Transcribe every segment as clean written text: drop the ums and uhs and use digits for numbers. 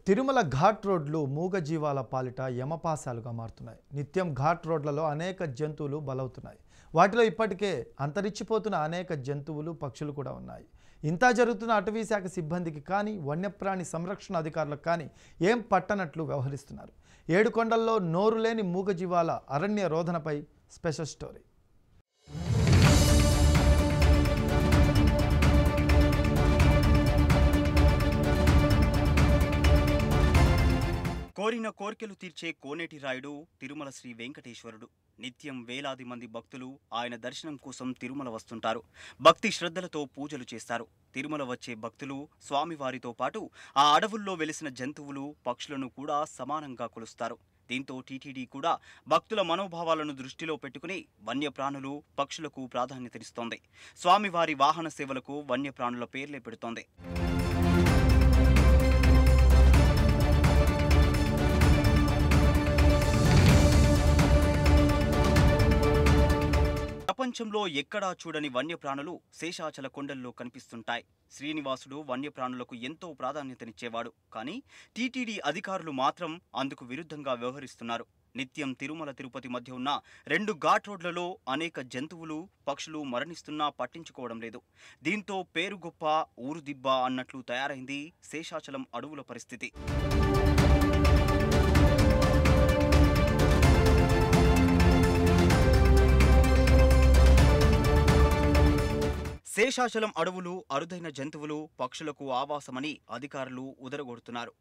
తిరుమల ఘాట్ రోడ్లు మూగ జీవాల పాలిట యమపాశాలుగా మారుతున్నాయి. నిత్యం ఘాట్ రోడ్లలో అనేక జంతువులు బలవుతున్నాయి. వాటిలో ఇప్పటికే అంతరించిపోతున్న అనేక జంతువులు, పక్షులు కూడా ఉన్నాయి. ఇంత జరుగుతున్న అటవీ శాఖ సిబ్బందికి కానీ, వన్యప్రాణి సంరక్షణ అధికారులకు కానీ ఏం పట్టనట్లు వ్యవహరిస్తున్నారు. ఏడుకొండల్లో నోరులేని మూగ జీవాల అరణ్య రోధనపై స్పెషల్ స్టోరీ. కోరిన కోర్కెలు తీర్చే కోనేటి రాయుడు తిరుమల శ్రీ వెంకటేశ్వరుడు. నిత్యం వేలాది మంది భక్తులు ఆయన దర్శనం కోసం తిరుమల వస్తుంటారు. భక్తి శ్రద్ధలతో పూజలు చేస్తారు. తిరుమల వచ్చే భక్తులు స్వామివారితో పాటు ఆ అడవుల్లో వెలిసిన జంతువులు, పక్షులను కూడా సమానంగా కొలుస్తారు. దీంతో టీటీడీ కూడా భక్తుల మనోభావాలను దృష్టిలో పెట్టుకుని వన్యప్రాణులు, పక్షులకు ప్రాధాన్యతనిస్తోంది. స్వామివారి వాహన సేవలకు వన్యప్రాణుల పేర్లే పెడుతోంది. ప్రపంచంలో ఎక్కడా చూడని వన్యప్రాణులు శేషాచల కొండల్లో కనిపిస్తుంటాయి. శ్రీనివాసుడు వన్యప్రాణులకు ఎంతో ప్రాధాన్యతనిచ్చేవాడు. కానీ టీటీడీ అధికారులు మాత్రం అందుకు విరుద్ధంగా వ్యవహరిస్తున్నారు. నిత్యం తిరుమల తిరుపతి మధ్య ఉన్న 2 ఘాట్ రోడ్లలో అనేక జంతువులు, పక్షులు మరణిస్తున్నా పట్టించుకోవడం లేదు. దీంతో పేరు గొప్ప ఊరు దిబ్బ అన్నట్లు తయారైంది శేషాచలం అడవుల పరిస్థితి. శేషాచలం అడవులు అరుదైన జంతువులు, పక్షులకు ఆవాసమని అధికారులు ఉదరగొడుతున్నారు.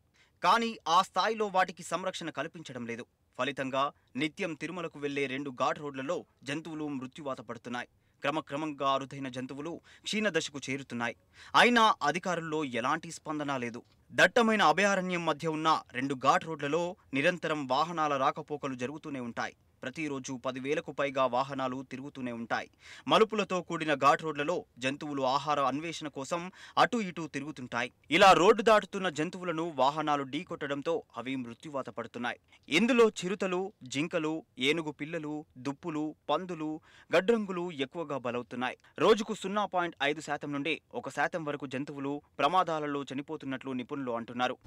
కానీ ఆ స్థాయిలో వాటికి సంరక్షణ కల్పించడం లేదు. ఫలితంగా నిత్యం తిరుమలకు వెళ్లే 2 ఘాట్ రోడ్లలో జంతువులు మృత్యువాత పడుతున్నాయి. క్రమక్రమంగా అరుదైన జంతువులు క్షీణదశకు చేరుతున్నాయి. అయినా అధికారుల్లో ఎలాంటి స్పందన లేదు. దట్టమైన అభయారణ్యం మధ్య ఉన్న 2 ఘాట్ రోడ్లలో నిరంతరం వాహనాల రాకపోకలు జరుగుతూనే ఉంటాయి. ప్రతిరోజు 10,000కు పైగా వాహనాలు తిరుగుతూనే ఉంటాయి. మలుపులతో కూడిన ఘాట్ రోడ్లలో జంతువులు ఆహార అన్వేషణ కోసం అటు ఇటు తిరుగుతుంటాయి. ఇలా రోడ్డు దాటుతున్న జంతువులను వాహనాలు ఢీకొట్టడంతో అవి మృత్యువాత పడుతున్నాయి. ఇందులో చిరుతలు, జింకలు, ఏనుగు పిల్లలు, దుప్పులు, పందులు, గడ్రంగులు ఎక్కువగా బలవుతున్నాయి. రోజుకు 0.5% నుండి 1% వరకు జంతువులు ప్రమాదాలలో చనిపోతున్నట్లు నిపుణులు అంటున్నారు.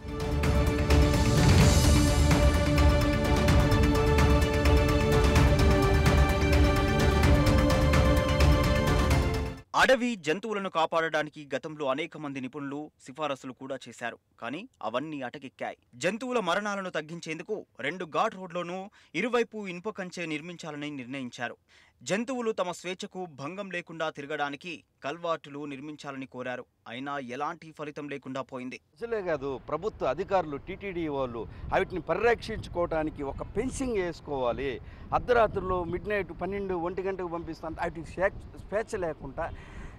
అడవి జంతువులను కాపాడడానికి గతంలో అనేక మంది నిపుణులు సిఫారసులు కూడా చేశారు. కానీ అవన్నీ అటకెక్కాయి. జంతువుల మరణాలను తగ్గించేందుకు 2 ఘాట్ రోడ్లోనూ ఇరువైపు ఇనుప కంచె నిర్మించాలని నిర్ణయించారు. జంతువులు తమ స్వేచ్ఛకు భంగం లేకుండా తిరగడానికి కల్వార్టులు నిర్మించాలని కోరారు. అయినా ఎలాంటి ఫలితం లేకుండా పోయింది. అసలే కాదు, ప్రభుత్వ అధికారులు, టీటీడీ వాళ్ళు వాటిని పరిరక్షించుకోవడానికి ఒక ఫెన్సింగ్ వేసుకోవాలి. అర్ధరాత్రుల్లో మిడ్నైట్ 12, 1 గంటకు పంపిస్తాను. వాటికి స్వేచ్ఛ లేకుండా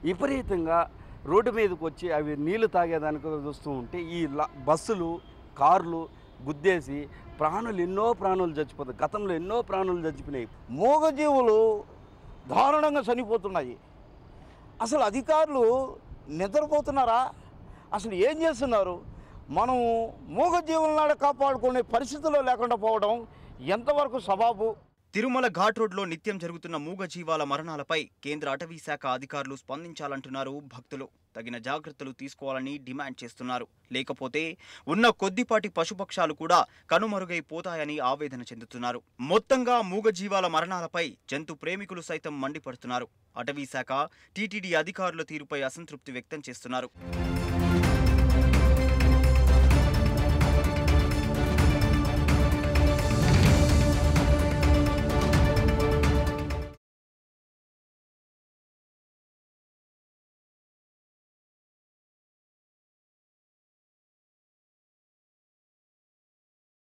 విపరీతంగా రోడ్డు మీదకి వచ్చి అవి నీళ్లు తాగేదానికి వస్తూ ఉంటే ఈ బస్సులు, కార్లు గుద్దేసి ఎన్నో ప్రాణులు చచ్చిపోతాయి. గతంలో ఎన్నో ప్రాణులు చచ్చిపోయినాయి. మూగజీవులు దారుణంగా చనిపోతున్నాయి. అసలు అధికారులు నిద్రపోతున్నారా? అసలు ఏం చేస్తున్నారు? మనం మూగజీవులను కాపాడుకునే పరిస్థితుల్లో లేకుండా పోవడం ఎంతవరకు సబబు? తిరుమల ఘాట్ రోడ్లో నిత్యం జరుగుతున్న మూగ జీవాల మరణాలపై కేంద్ర అటవీ శాఖ అధికారులు స్పందించాలంటున్నారు భక్తులు. తగిన జాగ్రత్తలు తీసుకోవాలని డిమాండ్ చేస్తున్నారు. లేకపోతే ఉన్న కొద్దిపాటి పశుపక్షాలు కూడా కనుమరుగైపోతాయని ఆవేదన చెందుతున్నారు. మొత్తంగా మూగ జీవాల మరణాలపై జంతు ప్రేమికులు సైతం మండిపడుతున్నారు. అటవీ శాఖ, టీటీడీ అధికారుల తీరుపై అసంతృప్తి వ్యక్తం చేస్తున్నారు.